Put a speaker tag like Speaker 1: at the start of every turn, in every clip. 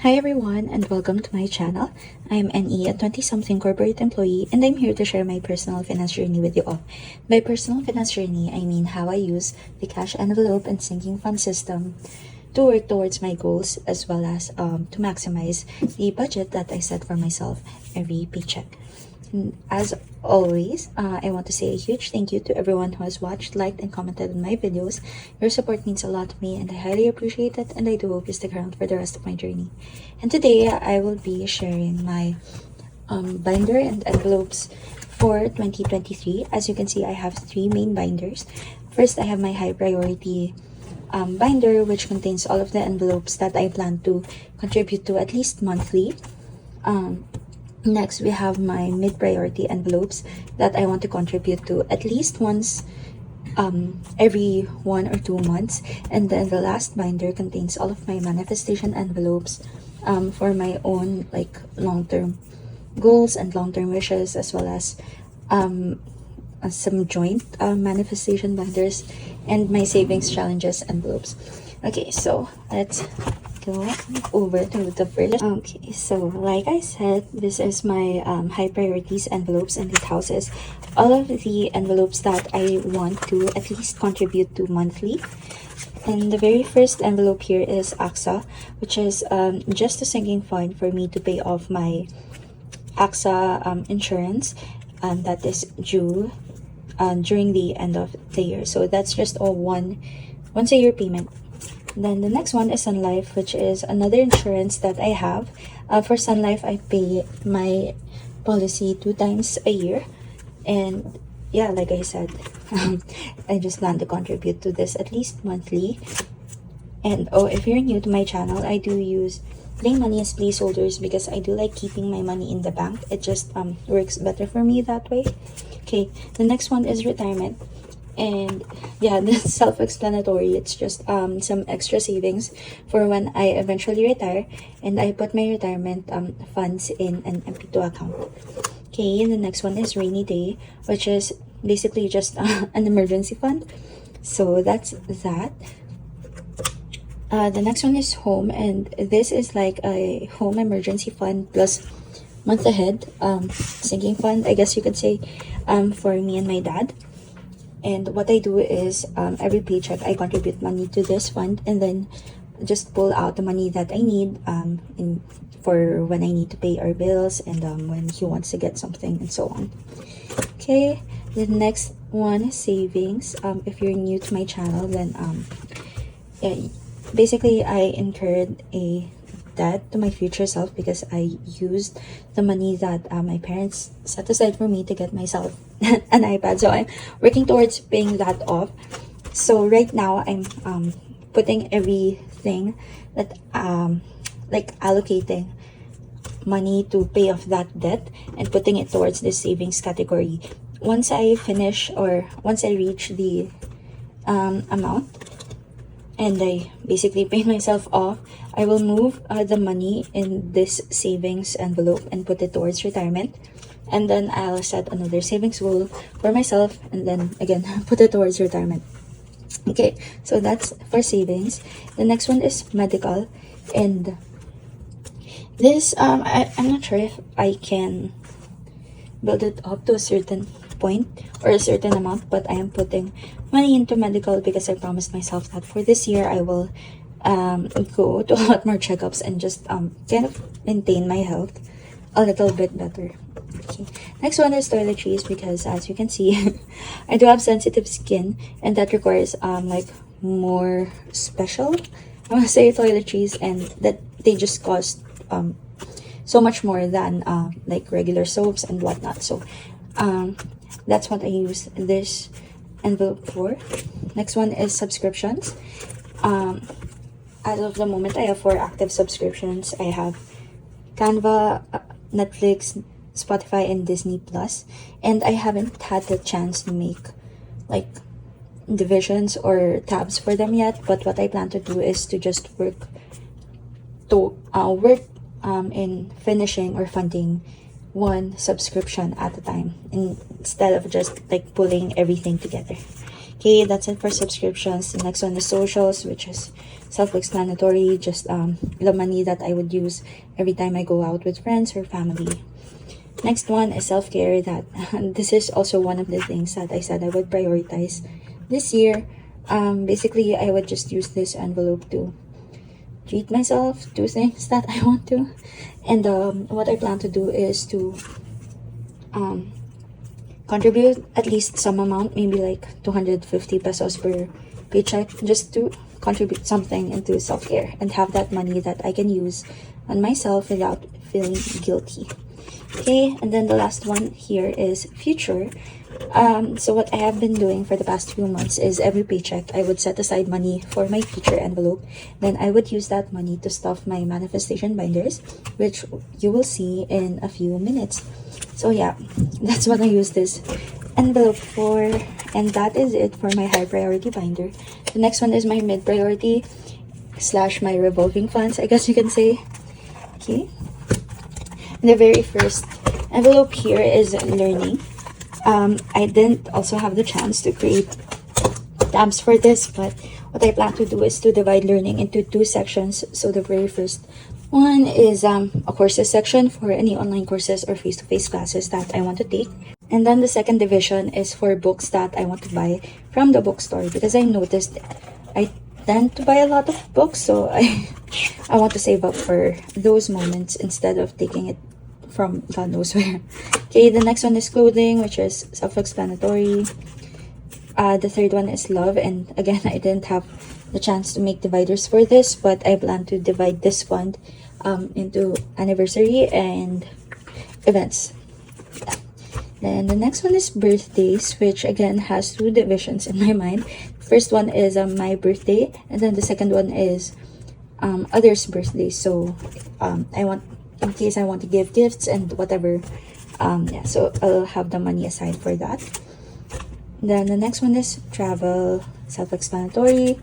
Speaker 1: Hi everyone and welcome to my channel. I'm NE, a 20-something corporate employee, and I'm here to share my personal finance journey with you all. By personal finance journey, I mean how I use the cash envelope and sinking fund system to work towards my goals, as well as to maximize the budget that I set for myself every paycheck. And as always, I want to say a huge thank you to everyone who has watched, liked, and commented on my videos. Your support means a lot to me, and I highly appreciate it, and I do hope you stick around for the rest of my journey. And today, I will be sharing my binder and envelopes for 2023. As you can see, I have three main binders. First, I have my high priority binder, which contains all of the envelopes that I plan to contribute to at least monthly. Next, we have my mid-priority envelopes that I want to contribute to at least once every 1 or 2 months. And then the last binder contains all of my manifestation envelopes for my own long-term goals and long-term wishes, as well as some joint manifestation binders and my savings challenges envelopes. Okay, so let's go over to the first. Okay, so like I said, this is my high priorities envelopes, and it houses all of the envelopes that I want to at least contribute to monthly. And the very first envelope here is AXA, which is just a sinking fund for me to pay off my AXA insurance that is due during the end of the year. So that's just a once a year payment. Then the next one is Sun Life, which is another insurance that I have. For Sun Life, I pay my policy 2 times a year. And yeah, like I said, I just plan to contribute to this at least monthly. And if you're new to my channel, I do use Play Money as placeholders because I do like keeping my money in the bank. It just works better for me that way. Okay, the next one is retirement. And yeah, this is self-explanatory. It's just some extra savings for when I eventually retire, and I put my retirement funds in an MP2 account. Okay, the next one is rainy day, which is basically just an emergency fund. So that's that. The next one is home, and this is like a home emergency fund plus month ahead sinking fund, I guess you could say, for me and my dad. And what I do is every paycheck I contribute money to this fund, and then just pull out the money that I need for when I need to pay our bills, and when he wants to get something, and so on. Okay, the next one is savings. If you're new to my channel, then basically I incurred a debt to my future self because I used the money that my parents set aside for me to get myself an iPad. So I'm working towards paying that off. So right now I'm putting everything that like allocating money to pay off that debt and putting it towards the savings category. Once I finish, or once I reach the amount and I basically pay myself off, I will move the money in this savings envelope and put it towards retirement. And then I'll set another savings goal for myself, and then again put it towards retirement. Okay, so that's for savings. The next one is medical, and this I'm not sure if I can build it up to a certain point or a certain amount, but I am putting money into medical because I promised myself that for this year I will go to a lot more checkups and just kind of maintain my health a little bit better. Okay. Next one is toiletries, because as you can see, I do have sensitive skin, and that requires like more special, I want to say, toiletries, and that they just cost so much more than like regular soaps and whatnot. So that's what I use this envelope for. Next one is subscriptions. As of the moment, I have 4 active subscriptions. I have Canva, Netflix, Spotify, and Disney Plus, and I haven't had the chance to make like divisions or tabs for them yet. But what I plan to do is to just work in finishing or funding one subscription at a time, instead of just like pulling everything together. Okay, that's it for subscriptions. The next one is socials, which is self-explanatory, just the money that I would use every time I go out with friends or family. Next one is self-care. That this is also one of the things that I said I would prioritize this year. Basically, I would just use this envelope to treat myself, do things that I want to. And what I plan to do is to contribute at least some amount, maybe like 250 pesos per paycheck, just to contribute something into self-care and have that money that I can use on myself without feeling guilty. Okay, and then the last one here is future. So what I have been doing for the past few months is every paycheck I would set aside money for my future envelope. Then I would use that money to stuff my manifestation binders, which you will see in a few minutes. So yeah, that's what I use this envelope for, and that is it for my high priority binder. The next one is my mid priority slash my revolving funds, I guess you can say. Okay, the very first envelope here is learning. I didn't also have the chance to create tabs for this, but what I plan to do is to divide learning into two sections. So the very first one is a courses section for any online courses or face-to-face classes that I want to take. And then the second division is for books that I want to buy from the bookstore, because I noticed I tend to buy a lot of books, so I want to save up for those moments instead of taking it from God knows where. Okay, the next one is clothing, which is self-explanatory. The third one is love, and again, I didn't have the chance to make dividers for this, but I plan to divide this fund into anniversary and events. Then the next one is birthdays, which again has two divisions in my mind. First one is my birthday, and then the second one is others' birthdays. So I want, in case I want to give gifts and whatever, yeah, so I'll have the money aside for that. Then the next one is travel, self-explanatory.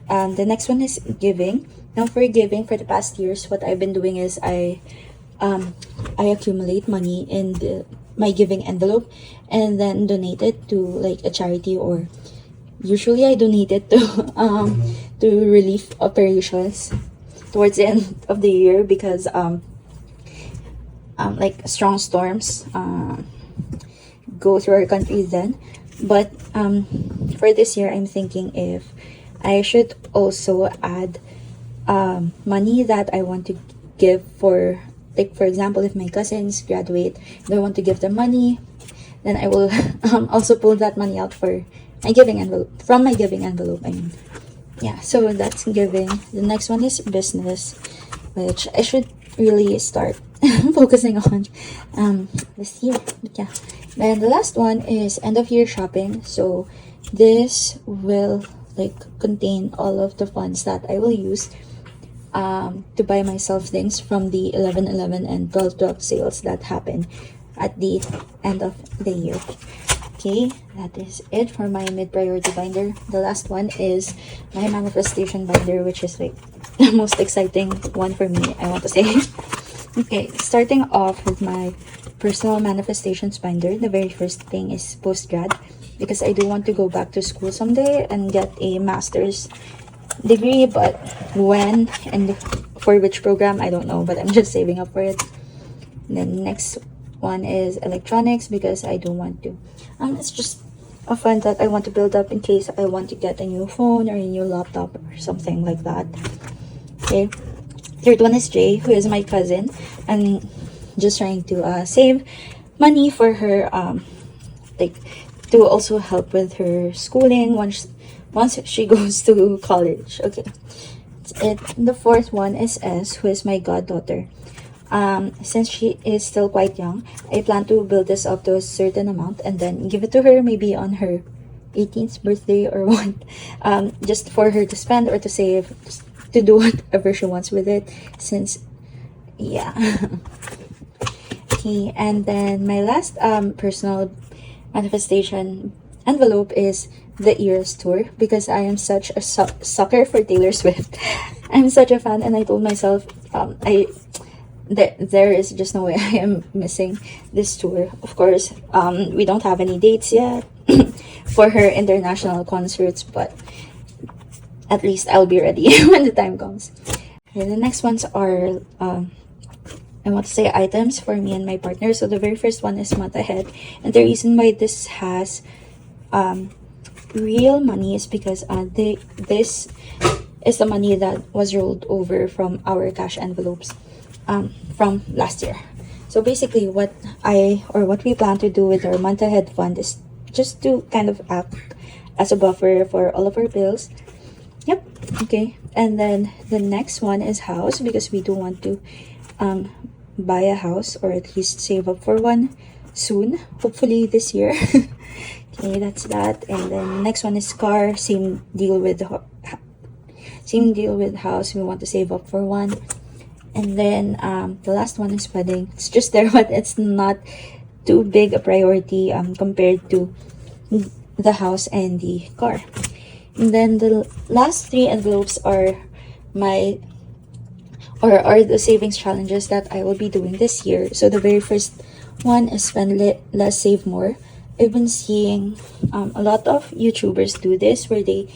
Speaker 1: The next one is giving. Now for giving, for the past years, what I've been doing is I accumulate money in my giving envelope and then donate it to like a charity, or usually I donate it to relief operations towards the end of the year, because like strong storms go through our country then. But for this year, I'm thinking if I should also add money that I want to give for, like for example, if my cousins graduate and I want to give them money, then I will also pull that money out for my giving envelope, from my giving envelope, I mean. Yeah, so that's giving. The next one is business, which I should really start focusing on this year. But yeah, then the last one is end of year shopping. So this will like contain all of the funds that I will use to buy myself things from the 11/11 and 12/12 sales that happen at the end of the year. Okay, that is it for my mid-priority binder. The last one is my manifestation binder, which is like the most exciting one for me, I want to say. Okay, starting off with my personal manifestations binder, the very first thing is post-grad, because I do want to go back to school someday and get a master's degree, but when and for which program, I don't know, but I'm just saving up for it. And then next one is electronics, because I do want to it's just a fund that I want to build up in case I want to get a new phone or a new laptop or something like that. Okay, third one is Jay, who is my cousin, and just trying to save money for her, like to also help with her schooling once she goes to college. Okay, that's it. The fourth one is S, who is my goddaughter. Since she is still quite young, I plan to build this up to a certain amount and then give it to her maybe on her 18th birthday or what, just for her to spend or to save, just to do whatever she wants with it, since yeah. Okay, and then my last personal manifestation envelope is the Eras tour, because I am such a sucker for Taylor Swift. I'm such a fan, and I told myself there is just no way I am missing this tour. Of course, we don't have any dates yet, for her international concerts, but at least I'll be ready when the time comes. Okay, the next ones are I want to say items for me and my partner. So the very first one is month ahead, and the reason why this has real money is because this is the money that was rolled over from our cash envelopes from last year. So basically what we plan to do with our month ahead fund is just to kind of act as a buffer for all of our bills. Yep. Okay. And then the next one is house, because we do want to buy a house, or at least save up for one soon, hopefully this year. Okay, that's that. And then next one is car. Same deal with house. We want to save up for one. And then the last one is wedding. It's just there, but it's not too big a priority compared to the house and the car. And then the last three envelopes are the savings challenges that I will be doing this year. So the very first one is spend less, save more. I've been seeing a lot of YouTubers do this, where they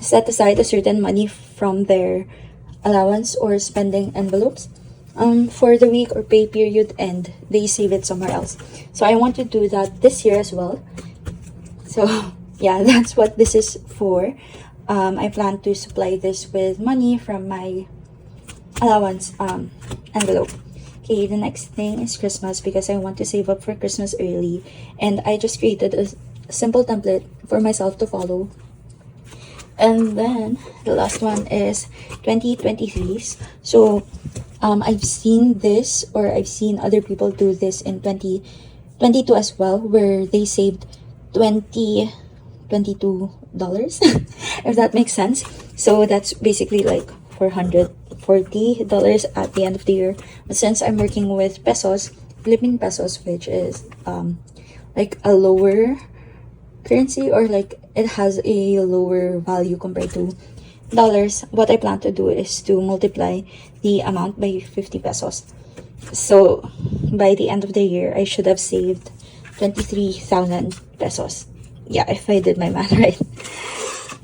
Speaker 1: set aside a certain money from their allowance or spending envelopes for the week or pay period, and they save it somewhere else. So I want to do that this year as well. So yeah, that's what this is for. I plan to supply this with money from my allowance envelope. Okay, the next thing is Christmas, because I want to save up for Christmas early, and I just created a simple template for myself to follow. And then the last one is 2023s. So I've seen this, or I've seen other people do this in 2022 as well, where they saved $22, if that makes sense. So that's basically like $440 at the end of the year. But since I'm working with pesos, Philippine pesos, which is like a lower currency, or like it has a lower value compared to dollars, what I plan to do is to multiply the amount by 50 pesos. So by the end of the year, I should have saved 23,000 pesos. Yeah, if I did my math right.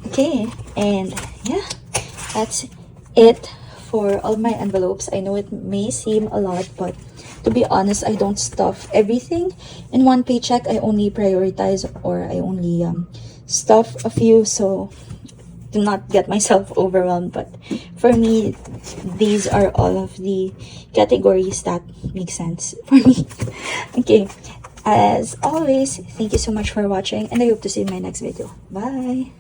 Speaker 1: Okay, and yeah, that's it for all my envelopes. I know it may seem a lot, but to be honest, I don't stuff everything in one paycheck. I only prioritize, or I only stuff a few, so do not get myself overwhelmed. But for me, these are all of the categories that make sense for me. Okay, as always, thank you so much for watching, and I hope to see you in my next video. Bye.